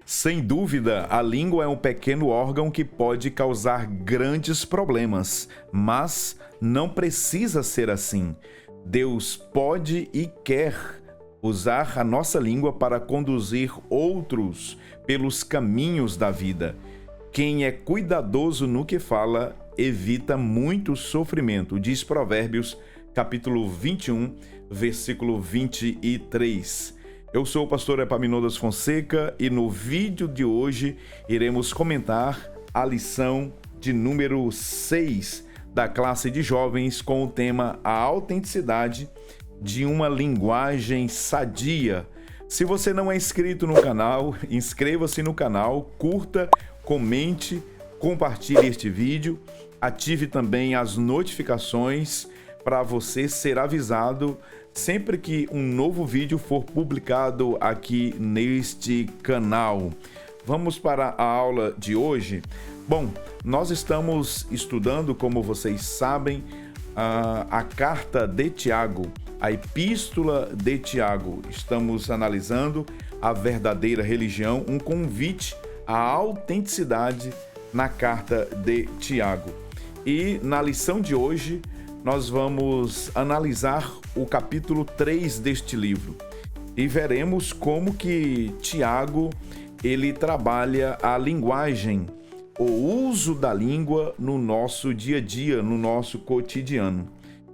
Sem dúvida, a língua é um pequeno órgão que pode causar grandes problemas, mas não precisa ser assim. Deus pode e quer usar a nossa língua para conduzir outros pelos caminhos da vida. Quem é cuidadoso no que fala, evita muito sofrimento, diz Provérbios, capítulo 21, versículo 23. Eu sou o pastor Epaminondas Fonseca e no vídeo de hoje iremos comentar a lição de número 6 da classe de jovens com o tema A Autenticidade de uma Linguagem Sadia. Se você não é inscrito no canal, inscreva-se no canal, curta, comente, compartilhe este vídeo, ative também as notificações para você ser avisado sempre que um novo vídeo for publicado aqui neste canal. Vamos para a aula de hoje. Bom, nós estamos estudando, como vocês sabem, a carta de Tiago, a epístola de Tiago. Estamos analisando a verdadeira religião, um convite à autenticidade na carta de Tiago. E na lição de hoje, nós vamos analisar o capítulo 3 deste livro e veremos como que Tiago ele trabalha a linguagem, o uso da língua no nosso dia a dia, no nosso cotidiano.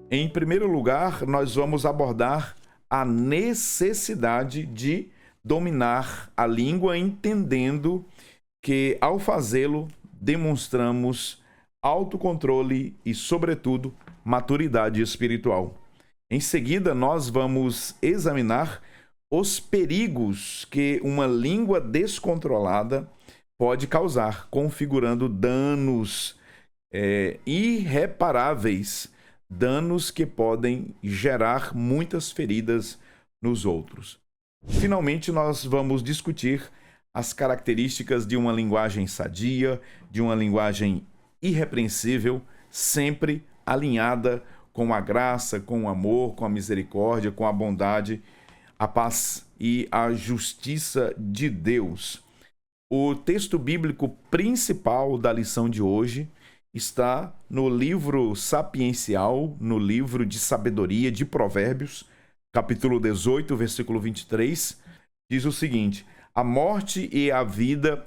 Em primeiro lugar, nós vamos abordar a necessidade de dominar a língua, entendendo que ao fazê-lo demonstramos autocontrole e, sobretudo, maturidade espiritual. Em seguida, nós vamos examinar os perigos que uma língua descontrolada pode causar, configurando danos irreparáveis, danos que podem gerar muitas feridas nos outros. Finalmente, nós vamos discutir as características de uma linguagem sadia, de uma linguagem irrepreensível, sempre alinhada com a graça, com o amor, com a misericórdia, com a bondade, a paz e a justiça de Deus. O texto bíblico principal da lição de hoje está no livro sapiencial, no livro de sabedoria de Provérbios, capítulo 18, versículo 23, diz o seguinte: a morte e a vida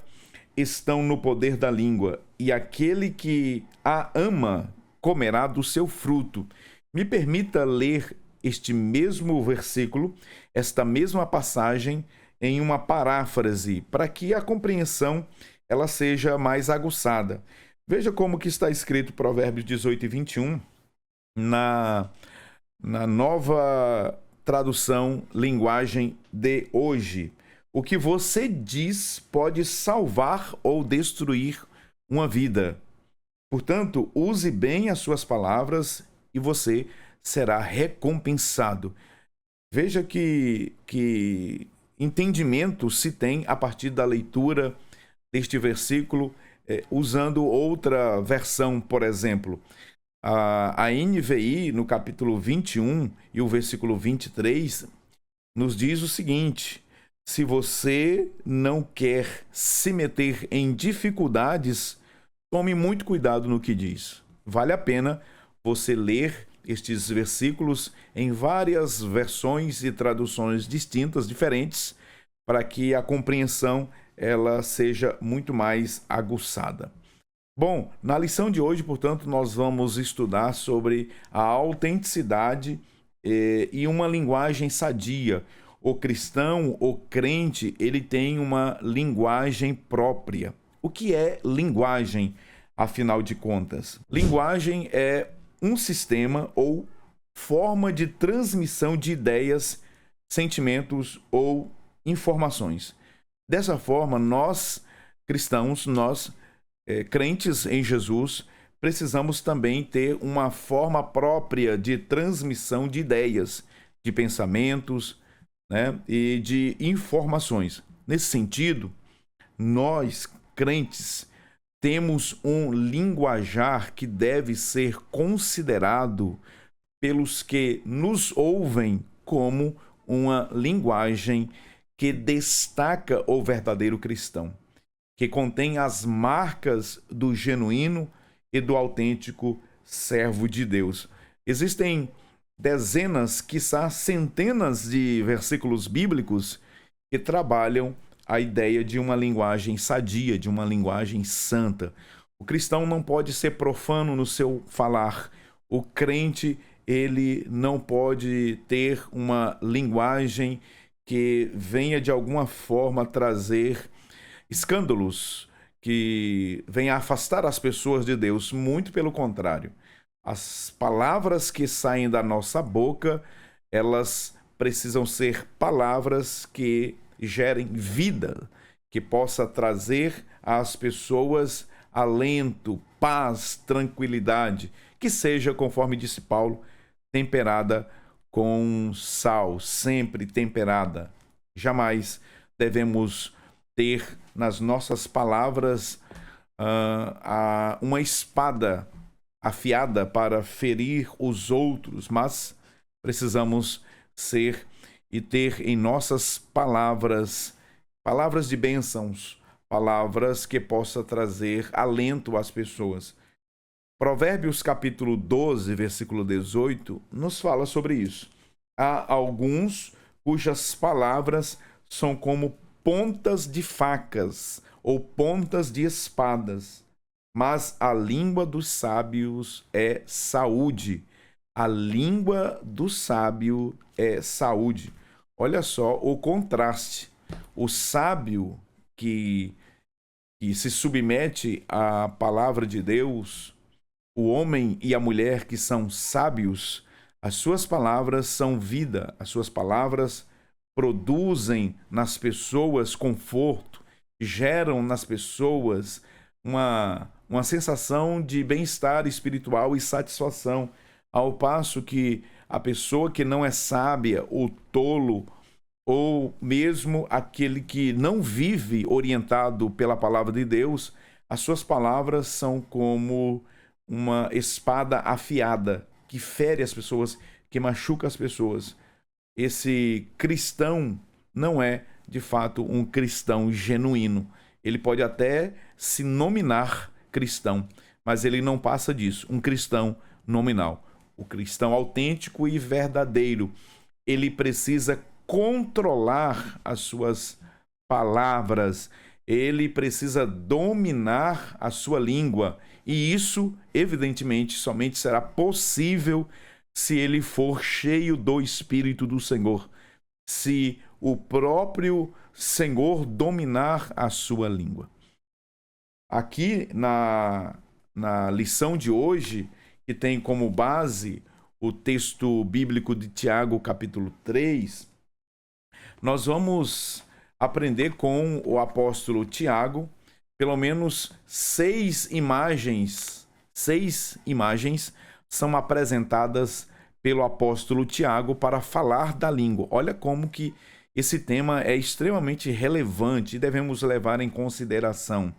estão no poder da língua, e aquele que a ama comerá do seu fruto. Me permita ler este mesmo versículo, esta mesma passagem, em uma paráfrase, para que a compreensão ela seja mais aguçada. Veja como que está escrito Provérbios 18 e 21 na nova tradução linguagem de hoje. O que você diz pode salvar ou destruir uma vida. Portanto, use bem as suas palavras e você será recompensado. Veja que entendimento se tem a partir da leitura deste versículo, usando outra versão, por exemplo. A NVI, no capítulo 21 e o versículo 23, nos diz o seguinte: se você não quer se meter em dificuldades, tome muito cuidado no que diz. Vale a pena você ler estes versículos em várias versões e traduções distintas, diferentes, para que a compreensão ela seja muito mais aguçada. Bom, na lição de hoje, portanto, nós vamos estudar sobre a autenticidade e uma linguagem sadia. O cristão, o crente, ele tem uma linguagem própria. O que é linguagem, afinal de contas? Linguagem é um sistema ou forma de transmissão de ideias, sentimentos ou informações. Dessa forma, nós, cristãos, crentes em Jesus, precisamos também ter uma forma própria de transmissão de ideias, de pensamentos, né, e de informações. Nesse sentido, nós, crentes, temos um linguajar que deve ser considerado pelos que nos ouvem como uma linguagem que destaca o verdadeiro cristão, que contém as marcas do genuíno e do autêntico servo de Deus. Existem dezenas, quiçá centenas de versículos bíblicos que trabalham a ideia de uma linguagem sadia, de uma linguagem santa. O cristão não pode ser profano no seu falar. O crente, ele não pode ter uma linguagem que venha de alguma forma trazer escândalos, que venha afastar as pessoas de Deus. Muito pelo contrário. As palavras que saem da nossa boca, elas precisam ser palavras que gerem vida, que possa trazer às pessoas alento, paz, tranquilidade, que seja, conforme disse Paulo, temperada com sal, sempre temperada. Jamais devemos ter nas nossas palavras uma espada afiada para ferir os outros, mas precisamos ser e ter em nossas palavras de bênçãos, palavras que possa trazer alento às pessoas. Provérbios capítulo 12, versículo 18, nos fala sobre isso. Há alguns cujas palavras são como pontas de facas ou pontas de espadas, mas a língua dos sábios é saúde. A língua do sábio é saúde. Olha só o contraste. O sábio que se submete à palavra de Deus, o homem e a mulher que são sábios, as suas palavras são vida, as suas palavras produzem nas pessoas conforto, geram nas pessoas uma sensação de bem-estar espiritual e satisfação, ao passo que a pessoa que não é sábia, o tolo, ou mesmo aquele que não vive orientado pela palavra de Deus, as suas palavras são como uma espada afiada que fere as pessoas, que machuca as pessoas. Esse cristão não é, de fato, um cristão genuíno. Ele pode até se nominar cristão, mas ele não passa disso, um cristão nominal. O cristão autêntico e verdadeiro, ele precisa controlar as suas palavras, ele precisa dominar a sua língua, e isso, evidentemente, somente será possível se ele for cheio do Espírito do Senhor, se o próprio Senhor dominar a sua língua. Aqui na lição de hoje, que tem como base o texto bíblico de Tiago, capítulo 3, nós vamos aprender com o apóstolo Tiago, pelo menos 6 imagens são apresentadas pelo apóstolo Tiago para falar da língua. Olha como que esse tema é extremamente relevante e devemos levar em consideração.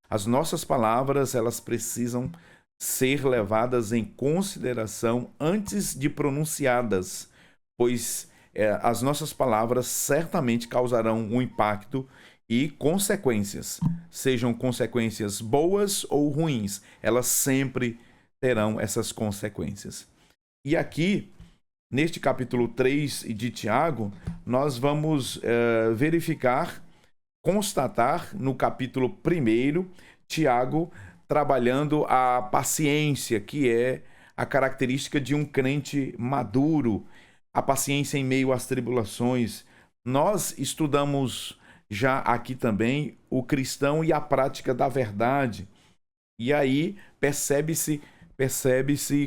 As nossas palavras, elas precisam ser levadas em consideração antes de pronunciadas, pois as nossas palavras certamente causarão um impacto e consequências, sejam consequências boas ou ruins, elas sempre terão essas consequências. E aqui, neste capítulo 3 de Tiago, nós vamos constatar no capítulo 1, Tiago trabalhando a paciência, que é a característica de um crente maduro, a paciência em meio às tribulações. Nós estudamos já aqui também o cristão e a prática da verdade. E aí percebe-se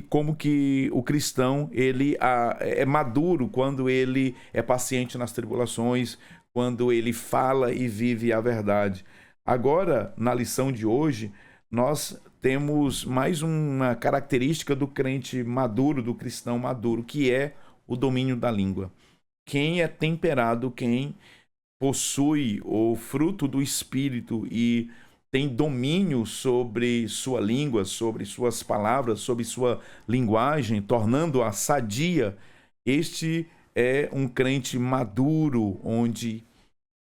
como que o cristão ele é maduro quando ele é paciente nas tribulações, quando ele fala e vive a verdade. Agora, na lição de hoje, nós temos mais uma característica do crente maduro, do cristão maduro, que é o domínio da língua. Quem é temperado, quem possui o fruto do Espírito e tem domínio sobre sua língua, sobre suas palavras, sobre sua linguagem, tornando-a sadia, este é um crente maduro, onde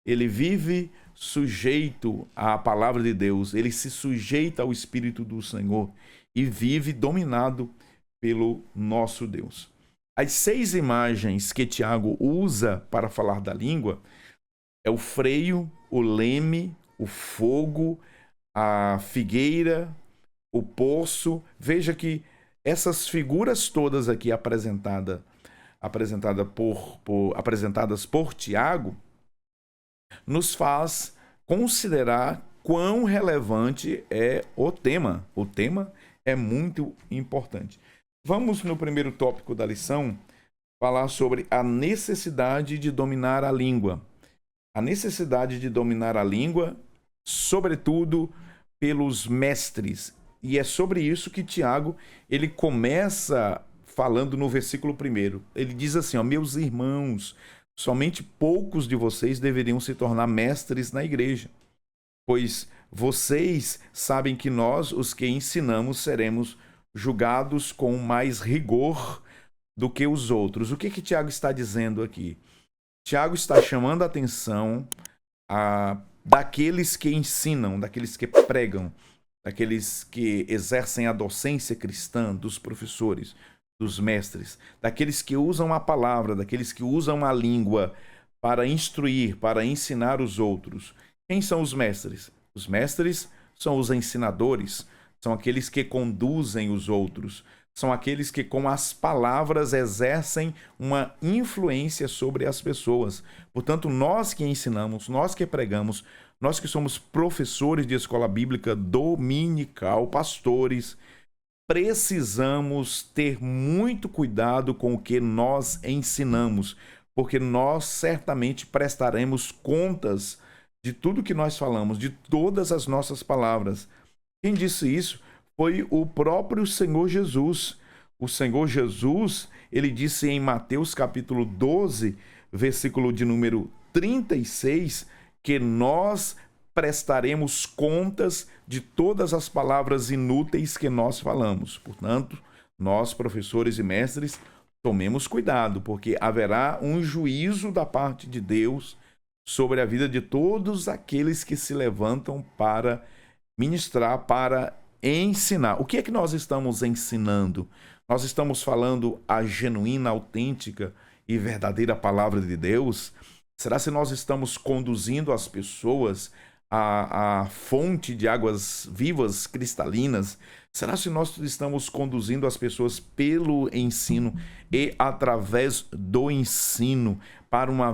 ele vive sujeito à palavra de Deus, ele se sujeita ao Espírito do Senhor e vive dominado pelo nosso Deus. As 6 imagens que Tiago usa para falar da língua é o freio, o leme, o fogo, a figueira, o poço. Veja que essas figuras todas aqui apresentadas por Tiago nos faz considerar quão relevante é o tema. O tema é muito importante. Vamos no primeiro tópico da lição falar sobre a necessidade de dominar a língua. A necessidade de dominar a língua, sobretudo pelos mestres. E é sobre isso que Tiago ele começa falando no versículo 1. Ele diz assim, ó, meus irmãos, somente poucos de vocês deveriam se tornar mestres na igreja, pois vocês sabem que nós, os que ensinamos, seremos julgados com mais rigor do que os outros. O que Tiago está dizendo aqui? Tiago está chamando a atenção daqueles que ensinam, daqueles que pregam, daqueles que exercem a docência cristã, dos professores, dos mestres, daqueles que usam a palavra, daqueles que usam a língua para instruir, para ensinar os outros. Quem são os mestres? Os mestres são os ensinadores, são aqueles que conduzem os outros, são aqueles que com as palavras exercem uma influência sobre as pessoas. Portanto, nós que ensinamos, nós que pregamos, nós que somos professores de escola bíblica dominical, pastores, precisamos ter muito cuidado com o que nós ensinamos, porque nós certamente prestaremos contas de tudo que nós falamos, de todas as nossas palavras. Quem disse isso foi o próprio Senhor Jesus. O Senhor Jesus, ele disse em Mateus capítulo 12, versículo de número 36, que nós prestaremos contas de todas as palavras inúteis que nós falamos. Portanto, nós, professores e mestres, tomemos cuidado, porque haverá um juízo da parte de Deus sobre a vida de todos aqueles que se levantam para ministrar, para ensinar. O que é que nós estamos ensinando? Nós estamos falando a genuína, autêntica e verdadeira palavra de Deus? Será se nós estamos conduzindo as pessoas à fonte de águas vivas, cristalinas? Será se nós estamos conduzindo as pessoas pelo ensino e através do ensino para uma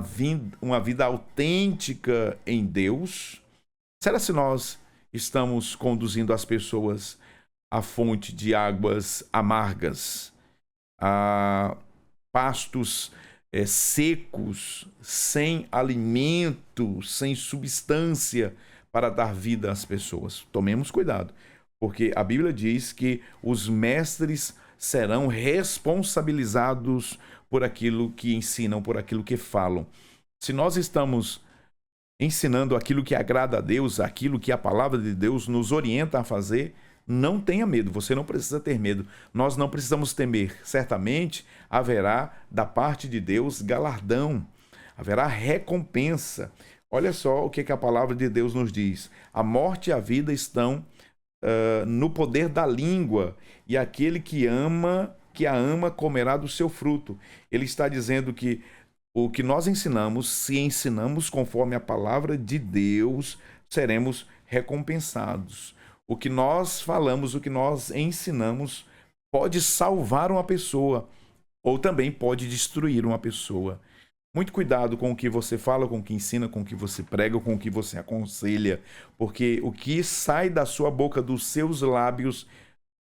vida autêntica em Deus? Será se nós estamos conduzindo as pessoas à fonte de águas amargas, a pastos secos, sem alimento, sem substância para dar vida às pessoas? Tomemos cuidado, porque a Bíblia diz que os mestres serão responsabilizados por aquilo que ensinam, por aquilo que falam. Se nós estamos ensinando aquilo que agrada a Deus, aquilo que a palavra de Deus nos orienta a fazer, não tenha medo, você não precisa ter medo. Nós não precisamos temer. Certamente haverá da parte de Deus galardão, haverá recompensa. Olha só o que a palavra de Deus nos diz. A morte e a vida estão no poder da língua, e aquele que a ama comerá do seu fruto. Ele está dizendo que o que nós ensinamos, se ensinamos conforme a palavra de Deus, seremos recompensados. O que nós falamos, o que nós ensinamos, pode salvar uma pessoa ou também pode destruir uma pessoa. Muito cuidado com o que você fala, com o que ensina, com o que você prega, com o que você aconselha, porque o que sai da sua boca, dos seus lábios,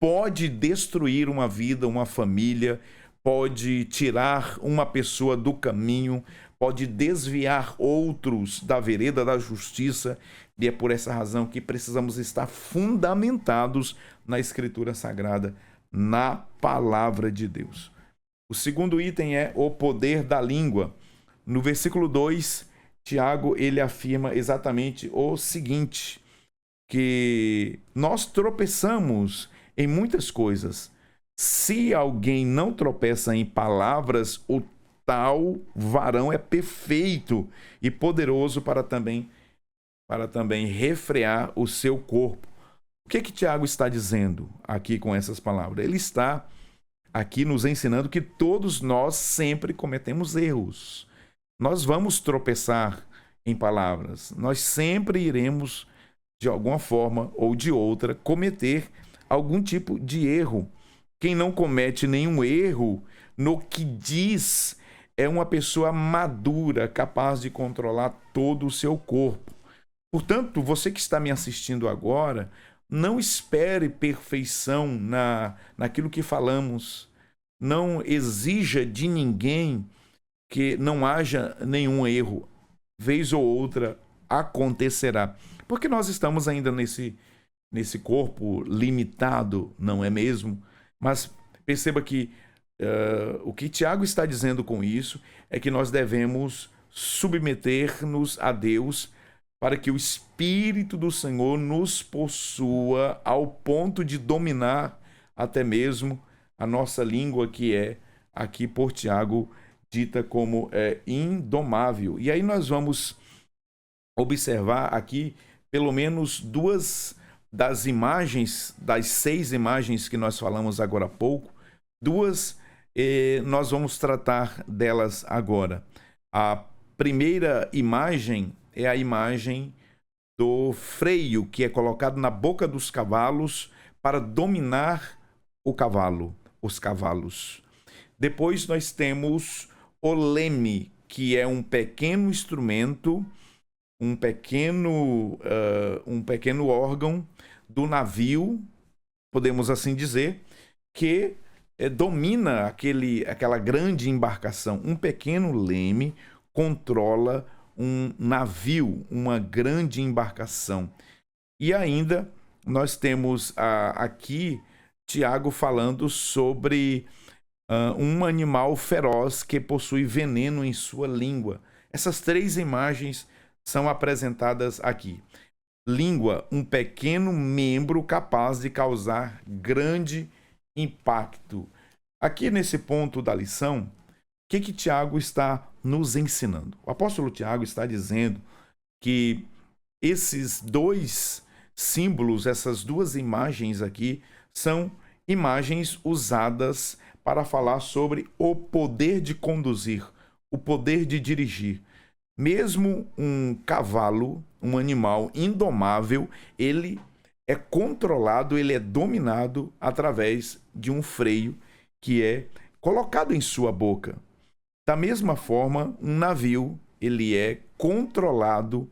pode destruir uma vida, uma família, pode tirar uma pessoa do caminho, pode desviar outros da vereda da justiça, e é por essa razão que precisamos estar fundamentados na Escritura Sagrada, na Palavra de Deus. O segundo item é o poder da língua. No versículo 2, Tiago ele afirma exatamente o seguinte, que nós tropeçamos em muitas coisas. Se alguém não tropeça em palavras, o tal varão é perfeito e poderoso para também refrear o seu corpo. O que Tiago está dizendo aqui com essas palavras? Ele está aqui nos ensinando que todos nós sempre cometemos erros. Nós vamos tropeçar em palavras. Nós sempre iremos, de alguma forma ou de outra, cometer algum tipo de erro. Quem não comete nenhum erro no que diz é uma pessoa madura, capaz de controlar todo o seu corpo. Portanto, você que está me assistindo agora, não espere perfeição naquilo que falamos. Não exija de ninguém que não haja nenhum erro. Vez ou outra acontecerá. Porque nós estamos ainda nesse corpo limitado, não é mesmo? Mas perceba que o que Tiago está dizendo com isso é que nós devemos submeter-nos a Deus para que o Espírito do Senhor nos possua ao ponto de dominar até mesmo a nossa língua, que é, aqui por Tiago, dita como indomável. E aí nós vamos observar aqui pelo menos duas das imagens, das 6 imagens que nós falamos agora há pouco, duas nós vamos tratar delas agora. A primeira imagem é a imagem do freio que é colocado na boca dos cavalos para dominar os cavalos. Depois nós temos o leme, que é um pequeno instrumento, um pequeno órgão do navio, podemos assim dizer, que domina aquela grande embarcação. Um pequeno leme controla um navio, uma grande embarcação. E ainda nós temos aqui Tiago falando sobre um animal feroz que possui veneno em sua língua. Essas 3 imagens são apresentadas aqui. Língua, um pequeno membro capaz de causar grande impacto. Aqui nesse ponto da lição, o que Tiago está nos ensinando? O apóstolo Tiago está dizendo que esses 2 símbolos, essas 2 imagens aqui, são imagens usadas para falar sobre o poder de conduzir, o poder de dirigir. Mesmo um cavalo, um animal indomável, ele é controlado, ele é dominado através de um freio que é colocado em sua boca. Da mesma forma, um navio, ele é controlado,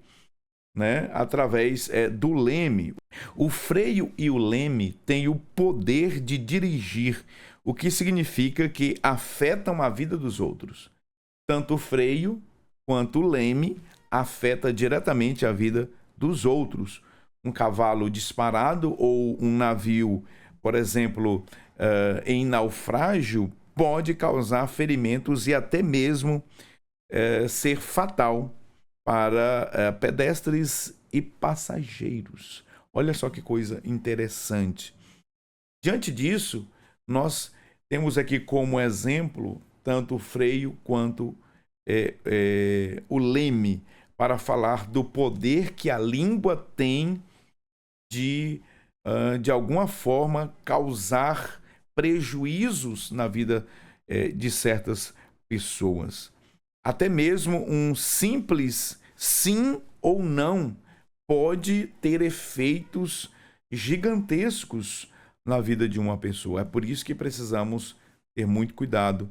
através do leme. O freio e o leme têm o poder de dirigir, o que significa que afetam a vida dos outros. Tanto o freio quanto o leme afeta diretamente a vida dos outros. Um cavalo disparado ou um navio, por exemplo, em naufrágio, pode causar ferimentos e até mesmo ser fatal para pedestres e passageiros. Olha só que coisa interessante. Diante disso, nós temos aqui como exemplo tanto o freio quanto o leme, para falar do poder que a língua tem de alguma forma, causar prejuízos na vida de certas pessoas. Até mesmo um simples sim ou não pode ter efeitos gigantescos na vida de uma pessoa. É por isso que precisamos ter muito cuidado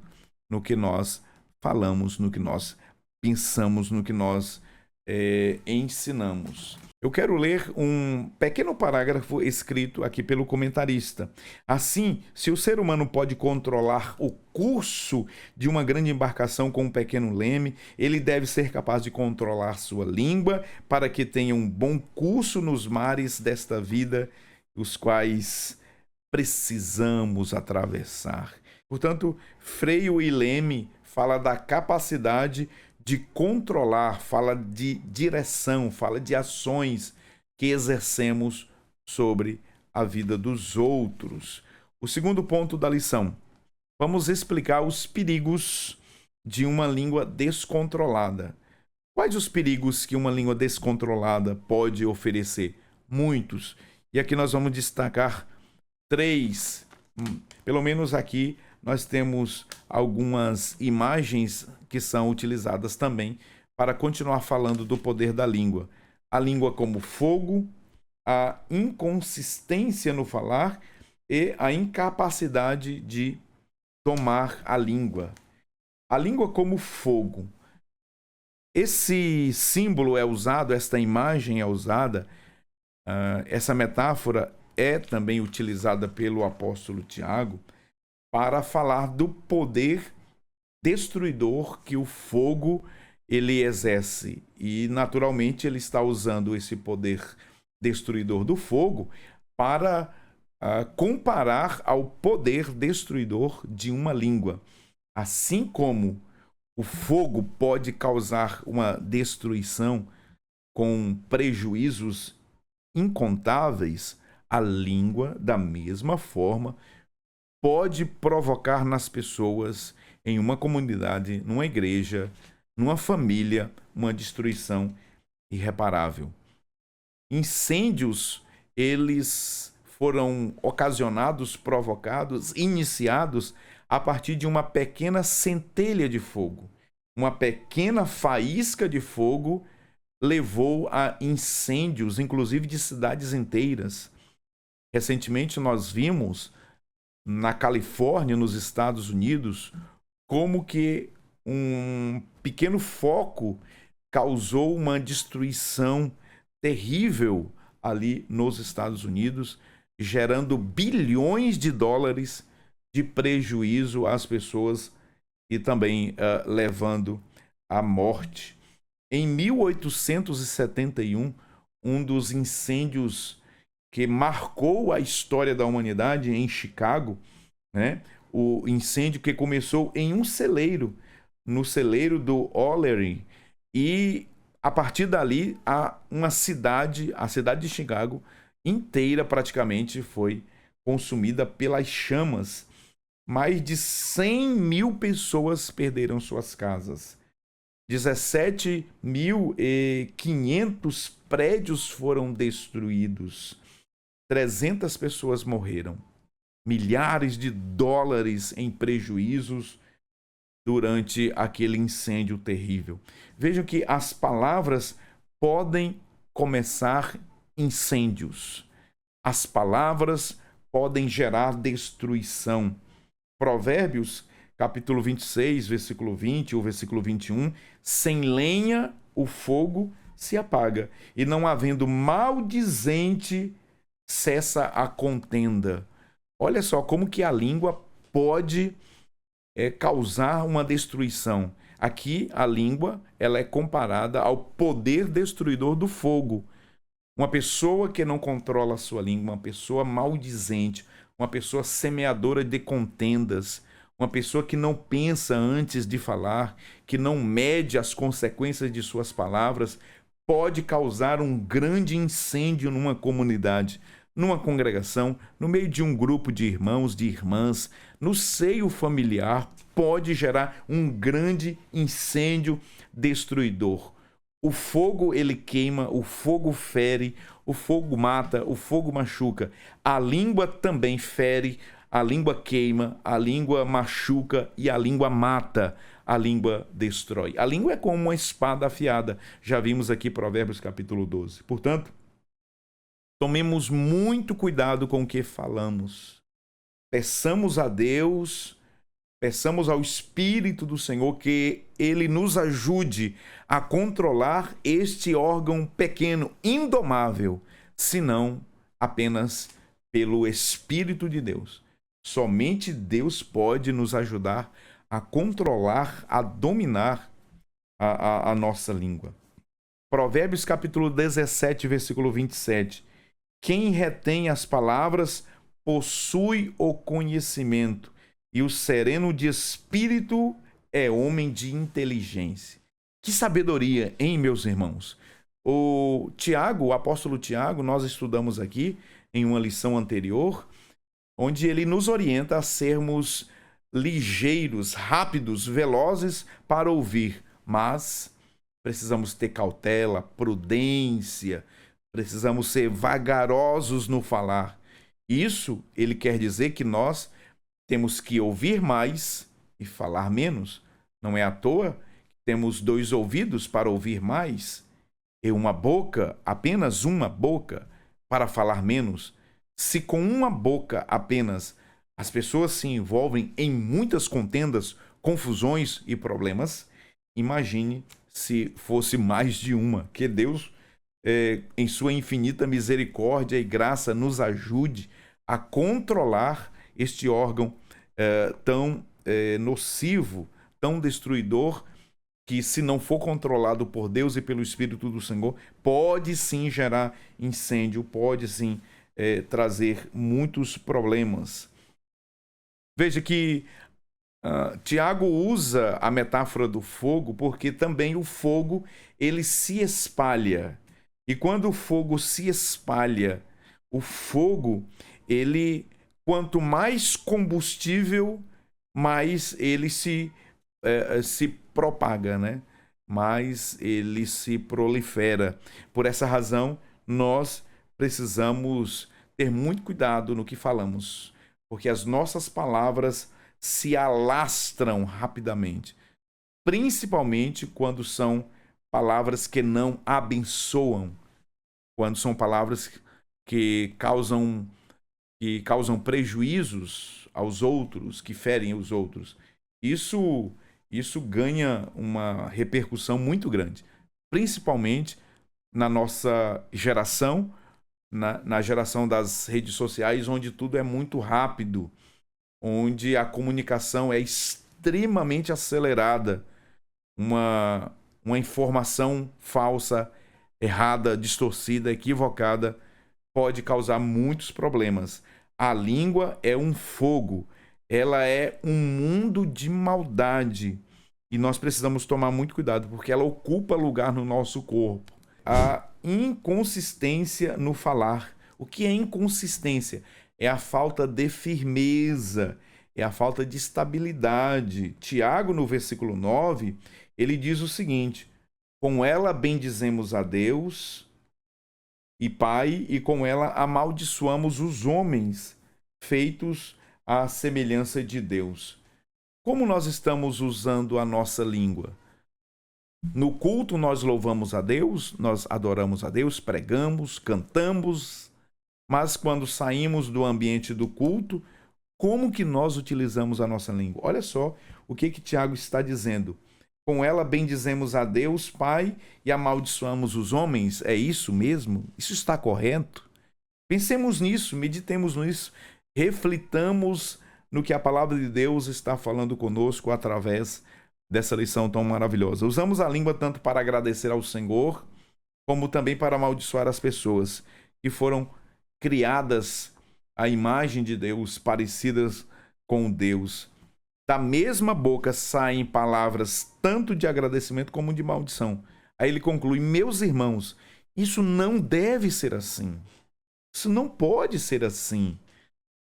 no que nós falamos, no que nós pensamos, no que nós ensinamos. Eu quero ler um pequeno parágrafo escrito aqui pelo comentarista. Assim, se o ser humano pode controlar o curso de uma grande embarcação com um pequeno leme, ele deve ser capaz de controlar sua língua para que tenha um bom curso nos mares desta vida, os quais precisamos atravessar. Portanto, freio e leme fala da capacidade de controlar, fala de direção, fala de ações que exercemos sobre a vida dos outros. O segundo ponto da lição. Vamos explicar os perigos de uma língua descontrolada. Quais os perigos que uma língua descontrolada pode oferecer? Muitos. E aqui nós vamos destacar três. Pelo menos aqui nós temos algumas imagens que são utilizadas também para continuar falando do poder da língua. A língua como fogo, a inconsistência no falar e a incapacidade de domar a língua. A língua como fogo. Esse símbolo é usado, esta imagem é usada, essa metáfora é também utilizada pelo apóstolo Tiago para falar do poder destruidor que o fogo ele exerce. E, naturalmente, ele está usando esse poder destruidor do fogo para comparar ao poder destruidor de uma língua. Assim como o fogo pode causar uma destruição com prejuízos incontáveis, a língua, da mesma forma, pode provocar nas pessoas, em uma comunidade, numa igreja, numa família, uma destruição irreparável. Incêndios, eles foram ocasionados, provocados, iniciados a partir de uma pequena centelha de fogo. Uma pequena faísca de fogo levou a incêndios, inclusive de cidades inteiras. Recentemente nós vimos na Califórnia, nos Estados Unidos, como que um pequeno foco causou uma destruição terrível ali nos Estados Unidos, gerando bilhões de dólares de prejuízo às pessoas e também levando à morte. Em 1871, um dos incêndios que marcou a história da humanidade em Chicago, né? O incêndio que começou em um celeiro, no celeiro do Olery, e a partir dali a cidade de Chicago inteira praticamente foi consumida pelas chamas. Mais de 100 mil pessoas perderam suas casas. 17.500 prédios foram destruídos. 300 pessoas morreram. Milhares de dólares em prejuízos durante aquele incêndio terrível. Vejam que as palavras podem começar incêndios. As palavras podem gerar destruição. Provérbios, capítulo 26, versículo 20 ou versículo 21, sem lenha o fogo se apaga, e não havendo maldizente cessa a contenda. Olha só como que a língua pode causar uma destruição. Aqui a língua ela é comparada ao poder destruidor do fogo. Uma pessoa que não controla a sua língua, uma pessoa maldizente, uma pessoa semeadora de contendas, uma pessoa que não pensa antes de falar, que não mede as consequências de suas palavras, pode causar um grande incêndio numa comunidade, numa congregação, no meio de um grupo de irmãos, de irmãs, no seio familiar, pode gerar um grande incêndio destruidor. O fogo, ele queima, o fogo fere, o fogo mata, o fogo machuca. A língua também fere, a língua queima, a língua machuca e a língua mata, a língua destrói. A língua é como uma espada afiada. Já vimos aqui Provérbios capítulo 12. Portanto, tomemos muito cuidado com o que falamos. Peçamos a Deus, peçamos ao Espírito do Senhor que Ele nos ajude a controlar este órgão pequeno, indomável, senão apenas pelo Espírito de Deus. Somente Deus pode nos ajudar a controlar, a dominar a nossa língua. Provérbios capítulo 17, versículo 27. Quem retém as palavras possui o conhecimento, e o sereno de espírito é homem de inteligência. Que sabedoria, hein, meus irmãos? O apóstolo Tiago, nós estudamos aqui em uma lição anterior, onde ele nos orienta a sermos ligeiros, rápidos, velozes para ouvir, mas precisamos ter cautela, prudência, precisamos ser vagarosos no falar. Isso, ele quer dizer que nós temos que ouvir mais e falar menos. Não é à toa que temos 2 ouvidos para ouvir mais e uma boca, apenas uma boca, para falar menos. Se com uma boca apenas as pessoas se envolvem em muitas contendas, confusões e problemas, imagine se fosse mais de uma. Que Deus, em sua infinita misericórdia e graça, nos ajude a controlar este órgão tão nocivo, tão destruidor, que, se não for controlado por Deus e pelo Espírito do Senhor, pode sim gerar incêndio, pode sim trazer muitos problemas. Veja que Tiago usa a metáfora do fogo porque também o fogo ele se espalha. E quando o fogo se espalha, o fogo, ele, quanto mais combustível, mais ele se propaga, né? Mais ele se prolifera. Por essa razão, nós precisamos ter muito cuidado no que falamos, porque as nossas palavras se alastram rapidamente, principalmente quando são palavras que não abençoam, quando são palavras que causam prejuízos aos outros, que ferem os outros. Isso ganha uma repercussão muito grande, principalmente na nossa geração, na geração das redes sociais, onde tudo é muito rápido, onde a comunicação é extremamente acelerada. Uma informação falsa, errada, distorcida, equivocada, pode causar muitos problemas. A língua é um fogo, ela é um mundo de maldade e nós precisamos tomar muito cuidado, porque ela ocupa lugar no nosso corpo. A inconsistência no falar. O que é inconsistência? É a falta de firmeza, é a falta de estabilidade. Tiago, no versículo 9, ele diz o seguinte: com ela bendizemos a Deus e Pai, e com ela amaldiçoamos os homens feitos à semelhança de Deus. Como nós estamos usando a nossa língua? No culto nós louvamos a Deus, nós adoramos a Deus, pregamos, cantamos, mas quando saímos do ambiente do culto, como que nós utilizamos a nossa língua? Olha só o que Tiago está dizendo. Com ela bendizemos a Deus, Pai, e amaldiçoamos os homens. É isso mesmo? Isso está correto? Pensemos nisso, meditemos nisso, reflitamos no que a palavra de Deus está falando conosco através dessa lição tão maravilhosa. Usamos a língua tanto para agradecer ao Senhor, como também para amaldiçoar as pessoas que foram criadas à imagem de Deus, parecidas com Deus. Da mesma boca saem palavras tanto de agradecimento como de maldição. Aí ele conclui: meus irmãos, isso não deve ser assim. Isso não pode ser assim.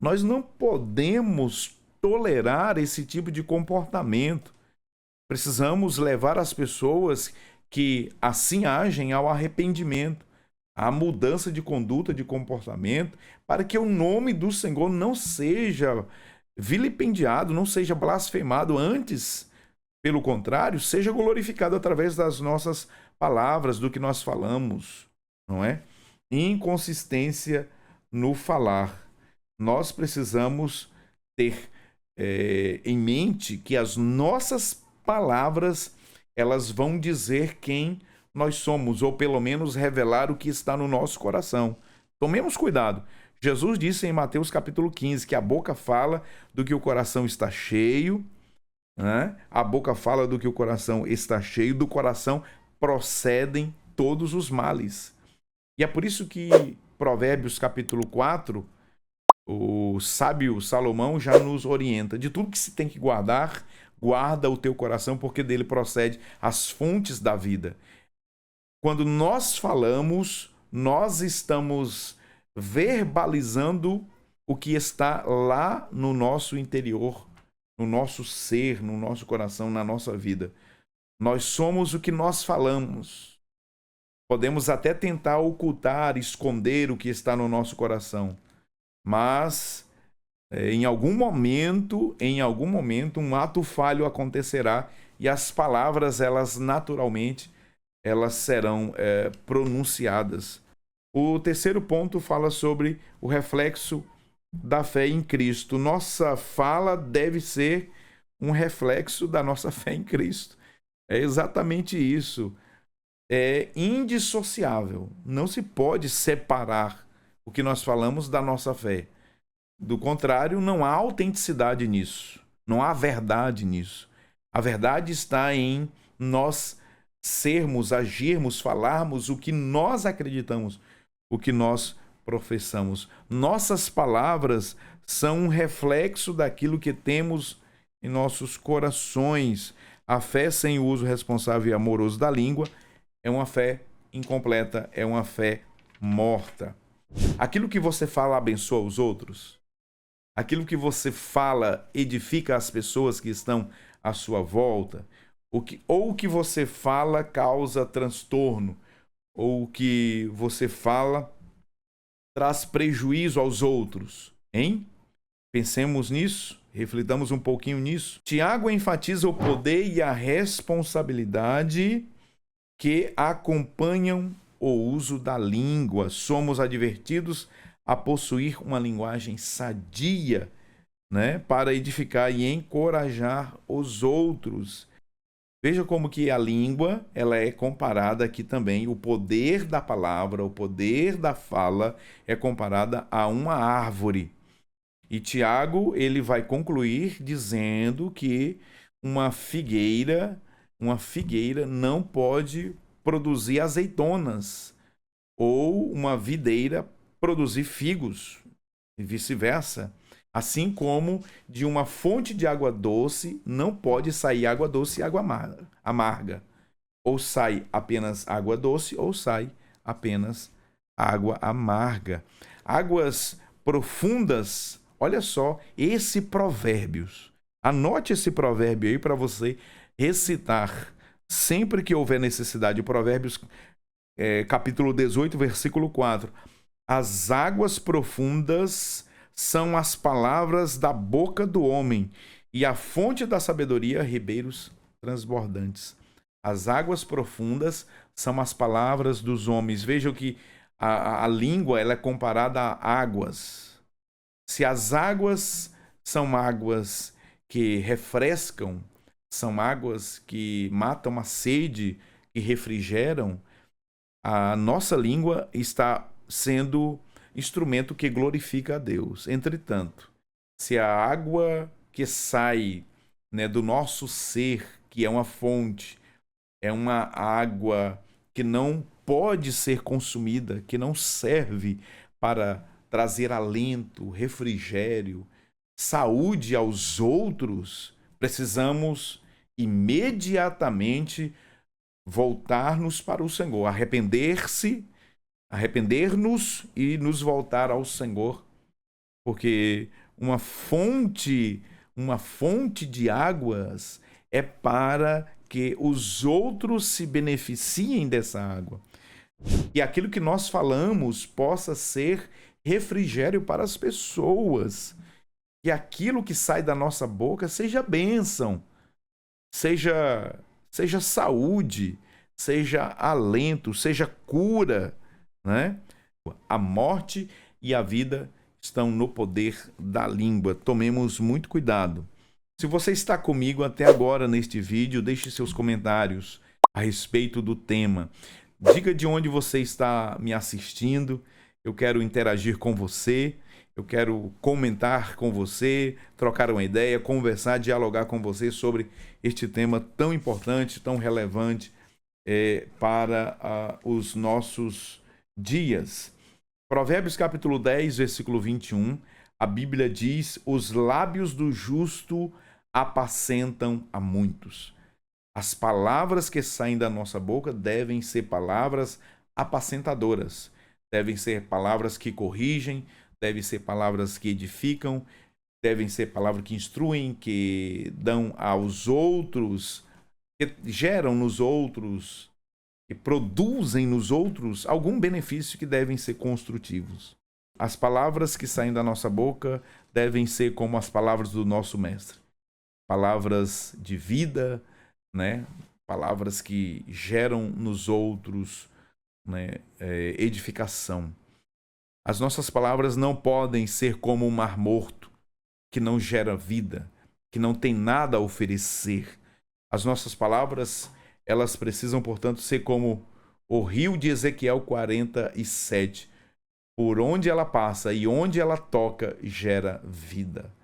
Nós não podemos tolerar esse tipo de comportamento. Precisamos levar as pessoas que assim agem ao arrependimento, à mudança de conduta, de comportamento, para que o nome do Senhor não seja vilipendiado, não seja blasfemado, antes, pelo contrário, seja glorificado através das nossas palavras, do que nós falamos, não é? Inconsistência no falar. Nós precisamos ter em mente que as nossas palavras, elas vão dizer quem nós somos, ou pelo menos revelar o que está no nosso coração. Tomemos cuidado. Jesus disse em Mateus capítulo 15 que a boca fala do que o coração está cheio, né? A boca fala do que o coração está cheio, do coração procedem todos os males. E é por isso que Provérbios capítulo 4, o sábio Salomão já nos orienta: de tudo que se tem que guardar, guarda o teu coração, porque dele procede as fontes da vida. Quando nós falamos, nós estamos verbalizando o que está lá no nosso interior, no nosso ser, no nosso coração, na nossa vida. Nós somos o que nós falamos. Podemos até tentar ocultar, esconder o que está no nosso coração, mas em algum momento, um ato falho acontecerá e as palavras, elas naturalmente, elas serão pronunciadas. O terceiro ponto fala sobre o reflexo da fé em Cristo. Nossa fala deve ser um reflexo da nossa fé em Cristo. É exatamente isso. É indissociável. Não se pode separar o que nós falamos da nossa fé. Do contrário, não há autenticidade nisso. Não há verdade nisso. A verdade está em nós sermos, agirmos, falarmos o que nós acreditamos, o que nós professamos. Nossas palavras são um reflexo daquilo que temos em nossos corações. A fé sem o uso responsável e amoroso da língua é uma fé incompleta, é uma fé morta. Aquilo que você fala abençoa os outros? Aquilo que você fala edifica as pessoas que estão à sua volta? Ou o que você fala causa transtorno? Ou o que você fala traz prejuízo aos outros? Hein? Pensemos nisso, reflitamos um pouquinho nisso. Tiago enfatiza o poder e a responsabilidade que acompanham o uso da língua. Somos advertidos a possuir uma linguagem sadia, né, para edificar e encorajar os outros. Veja como que a língua, ela é comparada aqui também, o poder da palavra, o poder da fala é comparada a uma árvore. E Tiago, ele vai concluir dizendo que uma figueira não pode produzir azeitonas, ou uma videira produzir figos, e vice-versa. Assim como de uma fonte de água doce não pode sair água doce e água amarga. Ou sai apenas água doce, ou sai apenas água amarga. Águas profundas, olha só, esse provérbios. Anote esse provérbio aí para você recitar sempre que houver necessidade. Provérbios capítulo 18, versículo 4. As águas profundas são as palavras da boca do homem, e a fonte da sabedoria, ribeiros transbordantes. As águas profundas são as palavras dos homens. Vejam que a língua, ela é comparada a águas. Se as águas são águas que refrescam, são águas que matam a sede e refrigeram, a nossa língua está sendo instrumento que glorifica a Deus. Entretanto, se a água que sai, né, do nosso ser, que é uma fonte, é uma água que não pode ser consumida, que não serve para trazer alento, refrigério, saúde aos outros, precisamos imediatamente voltar-nos para o Senhor, arrepender-nos e nos voltar ao Senhor, porque uma fonte de águas é para que os outros se beneficiem dessa água. E aquilo que nós falamos possa ser refrigério para as pessoas. Que aquilo que sai da nossa boca seja bênção, seja saúde, seja alento, seja cura, né? A morte e a vida estão no poder da língua. Tomemos muito cuidado. Se você está comigo até agora neste vídeo, deixe seus comentários a respeito do tema. Diga de onde você está me assistindo. Eu quero interagir com você. Eu quero comentar com você, trocar uma ideia, conversar, dialogar com você sobre este tema tão importante, tão relevante para os nossos dias. Provérbios capítulo 10, versículo 21, a Bíblia diz: os lábios do justo apacentam a muitos. As palavras que saem da nossa boca devem ser palavras apacentadoras, devem ser palavras que corrigem, devem ser palavras que edificam, devem ser palavras que instruem, que dão aos outros, que geram nos outros, que produzem nos outros algum benefício, que devem ser construtivos. As palavras que saem da nossa boca devem ser como as palavras do nosso mestre. Palavras de vida, né? Palavras que geram nos outros, né, edificação. As nossas palavras não podem ser como um mar morto, que não gera vida, que não tem nada a oferecer. As nossas palavras, elas precisam, portanto, ser como o rio de Ezequiel 47. Por onde ela passa e onde ela toca, gera vida.